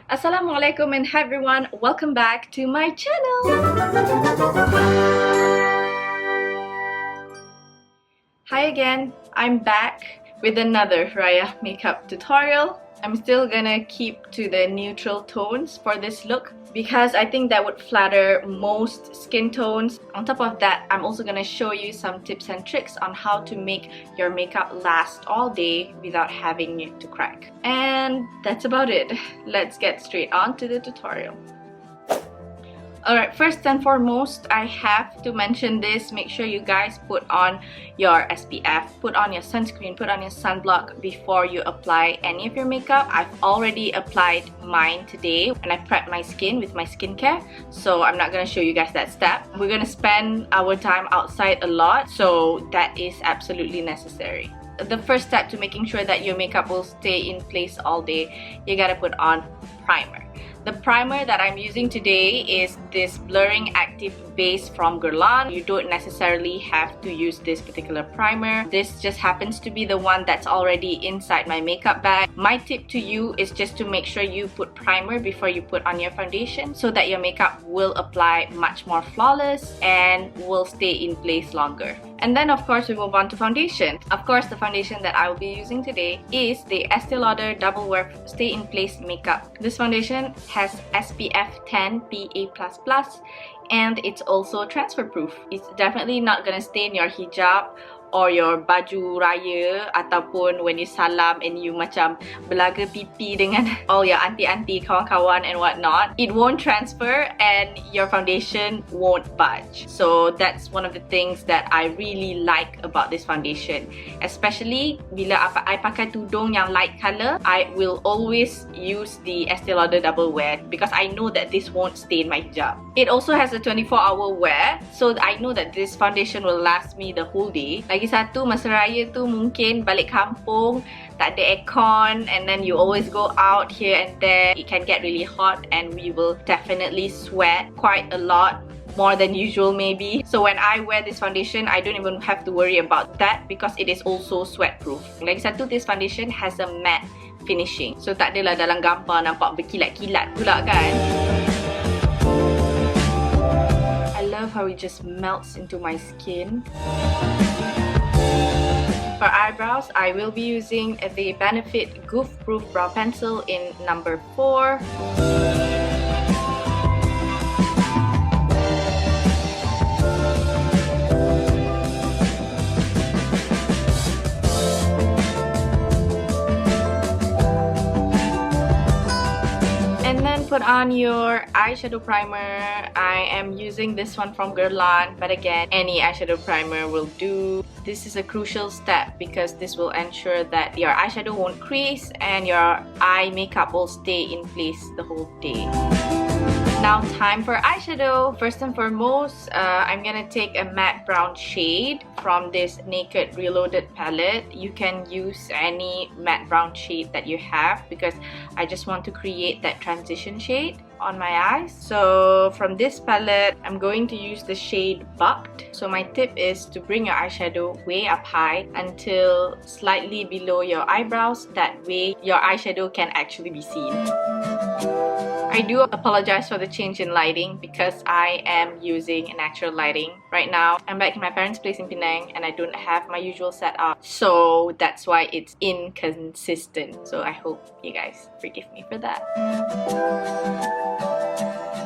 Assalamualaikum and hi everyone, welcome back to my channel. Hi again, I'm back with another Raya makeup tutorial. I'm still gonna keep to the neutral tones for this look because I think that would flatter most skin tones. On top of that, I'm also gonna show you some tips and tricks on how to make your makeup last all day without having it to crack. And that's about it. Let's get straight on to the tutorial. Alright, first and foremost, I have to mention this. Make sure you guys put on your SPF, put on your sunscreen, put on your sunblock before you apply any of your makeup. I've already applied mine today and I prepped my skin with my skincare, so I'm not going to show you guys that step. We're going to spend our time outside a lot, so that is absolutely necessary. The first step to making sure that your makeup will stay in place all day, you gotta put on primer. The primer that I'm using today is this Blurring Active Base from Guerlain. You don't necessarily have to use this particular primer. This just happens to be the one that's already inside my makeup bag. My tip to you is just to make sure you put primer before you put on your foundation so that your makeup will apply much more flawless and will stay in place longer. And then of course we move on to foundation. Of course, the foundation that I will be using today is the Estee Lauder Double Wear Stay in Place Makeup. This foundation has SPF 10 PA++, and it's also transfer proof. It's definitely not gonna stain your hijab or your baju raya ataupun when you salam and you macam belaga pipi dengan all your auntie-auntie, kawan-kawan and whatnot. It won't transfer and your foundation won't budge. So that's one of the things that I really like about this foundation. Especially bila I pakai tudung yang light color, I will always use the Estee Lauder Double Wear because I know that this won't stain my hijab. It also has a 24-hour wear, so I know that this foundation will last me the whole day. Lagi satu, masa raya tu mungkin balik kampung, tak ada aircon, and then you always go out here and there. It can get really hot and we will definitely sweat quite a lot, more than usual maybe. So when I wear this foundation, I don't even have to worry about that because it is also sweat proof. Lagi satu, this foundation has a matte finishing, so tak adalah dalam gambar nampak berkilat-kilat pula kan. I love how it just melts into my skin. For eyebrows, I will be using the Benefit Goof Proof Brow Pencil in number 4. Put on your eyeshadow primer. I am using this one from Guerlain, but again, any eyeshadow primer will do. This is a crucial step because this will ensure that your eyeshadow won't crease and your eye makeup will stay in place the whole day. Now time for eyeshadow. First and foremost, I'm gonna take a matte brown shade from this Naked Reloaded palette. You can use any matte brown shade that you have because I just want to create that transition shade on my eyes. So from this palette, I'm going to use the shade Bucked. So my tip is to bring your eyeshadow way up high until slightly below your eyebrows. That way your eyeshadow can actually be seen. I do apologize for the change in lighting because I am using natural lighting right now. I'm back in my parents' place in Penang and I don't have my usual setup, so that's why it's inconsistent. So I hope you guys forgive me for that.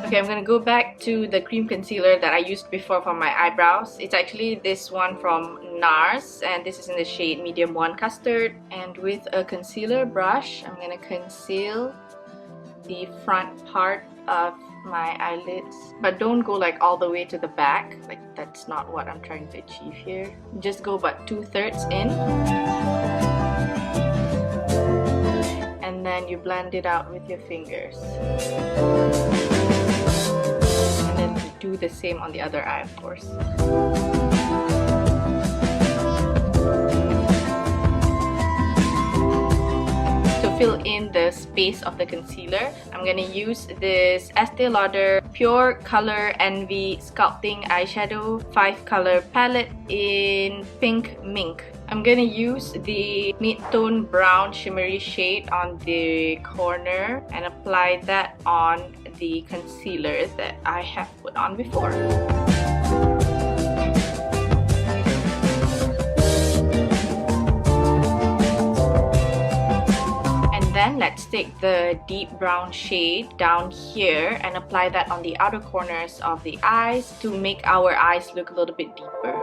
Okay, I'm gonna go back to the cream concealer that I used before for my eyebrows. It's actually this one from Noir, and this is in the shade Medium 1 Custard. And with a concealer brush, I'm gonna conceal the front part of my eyelids, but don't go like all the way to the back. Like, that's not what I'm trying to achieve here. Just go about 2/3 in, and then you blend it out with your fingers, and then do the same on the other eye, of course. Fill in the space of the concealer, I'm gonna use this Estee Lauder Pure Color Envy Sculpting Eyeshadow 5-color palette in Pink Mink. I'm gonna use the mid-tone brown shimmery shade on the corner and apply that on the concealer that I have put on before. Then let's take the deep brown shade down here and apply that on the outer corners of the eyes to make our eyes look a little bit deeper.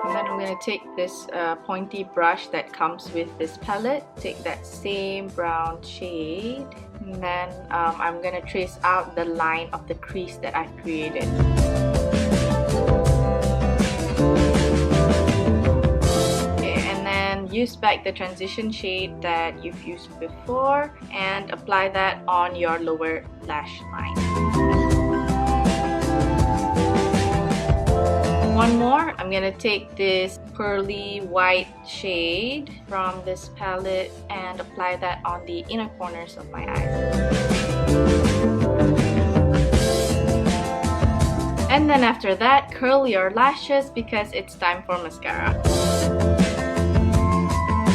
And then I'm going to take this pointy brush that comes with this palette, take that same brown shade, and then I'm going to trace out the line of the crease that I've created. Use back the transition shade that you've used before and apply that on your lower lash line. One more, I'm gonna take this pearly white shade from this palette and apply that on the inner corners of my eyes. And then after that, curl your lashes because it's time for mascara.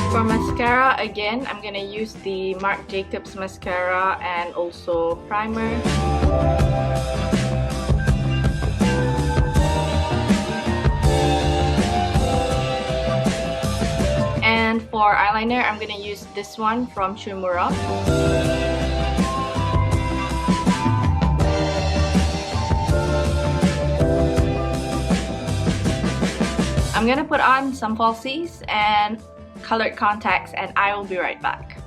For mascara, again, I'm gonna use the Marc Jacobs mascara and also primer. And for eyeliner, I'm gonna use this one from Shu Uemura. I'm gonna put on some falsies and colored contacts and I will be right back.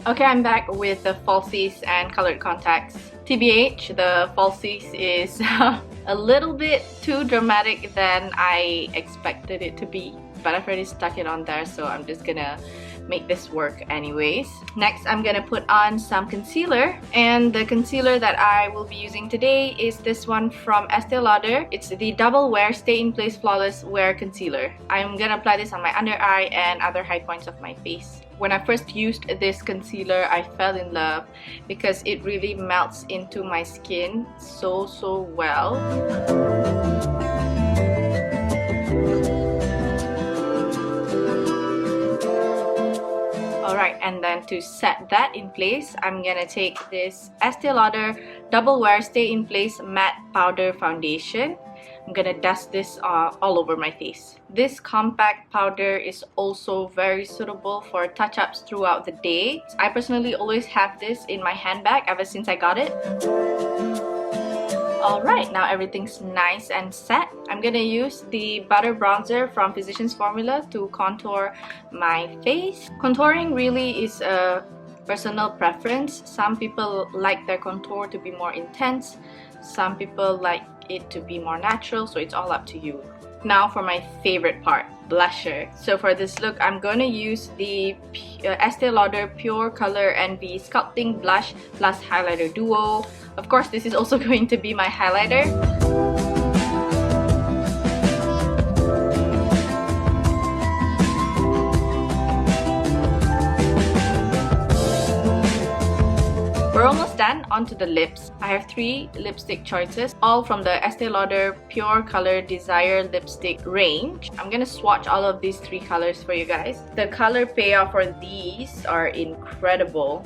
Okay, I'm back with the falsies and colored contacts. TBH, the falsies is a little bit too dramatic than I expected it to be, but I've already stuck it on there, so I'm just gonna make this work anyways. Next, I'm gonna put on some concealer, and the concealer that I will be using today is this one from Estee Lauder. It's the Double Wear Stay in Place Flawless Wear Concealer. I'm gonna apply this on my under eye and other high points of my face. When I first used this concealer, I fell in love because it really melts into my skin so well. Alright, and then to set that in place, I'm gonna take this Estee Lauder Double Wear Stay in Place Matte Powder Foundation. I'm gonna dust this all over my face. This compact powder is also very suitable for touch-ups throughout the day. I personally always have this in my handbag ever since I got it. Alright, now everything's nice and set. I'm gonna use the Butter Bronzer from Physicians Formula to contour my face. Contouring really is a personal preference. Some people like their contour to be more intense. Some people like it to be more natural, so it's all up to you. Now for my favorite part, blusher. So for this look, I'm gonna use the Estee Lauder Pure Color Envy Sculpting Blush plus Highlighter Duo. Of course, this is also going to be my highlighter. We're almost done. Onto the lips. I have 3 lipstick choices, all from the Estee Lauder Pure Color Desire lipstick range. I'm gonna swatch all of these 3 colors for you guys. The color payoff for these are incredible.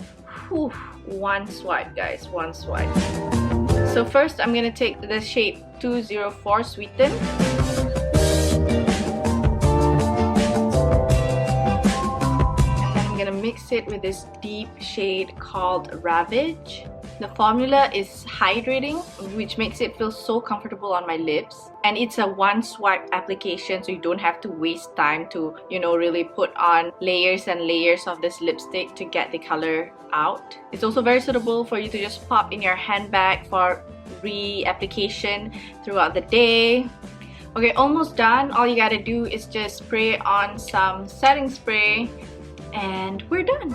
Whew, one swipe guys, one swipe. So first I'm gonna take the shade 204 Sweeten. Mix it with this deep shade called Ravage. The formula is hydrating, which makes it feel so comfortable on my lips, and it's a one swipe application, so you don't have to waste time to, you know, really put on layers and layers of this lipstick to get the color out. It's also very suitable for you to just pop in your handbag for re-application throughout the day. Okay, almost done. All you gotta do is just spray on some setting spray and we're done.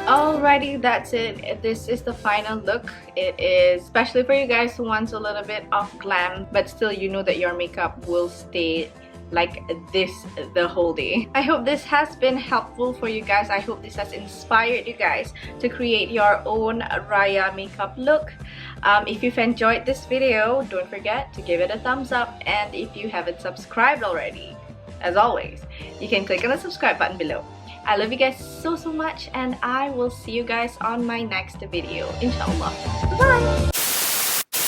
Alrighty that's it. This is the final look. It is especially for you guys who wants a little bit of glam, but still you know that your makeup will stay like this the whole day. I hope this has been helpful for you guys. I hope this has inspired you guys to create your own Raya makeup look. If you've enjoyed this video, don't forget to give it a thumbs up, and if you haven't subscribed already, as always, you can click on the subscribe button below. I love you guys so much, and I will see you guys on my next video, inshallah. Bye!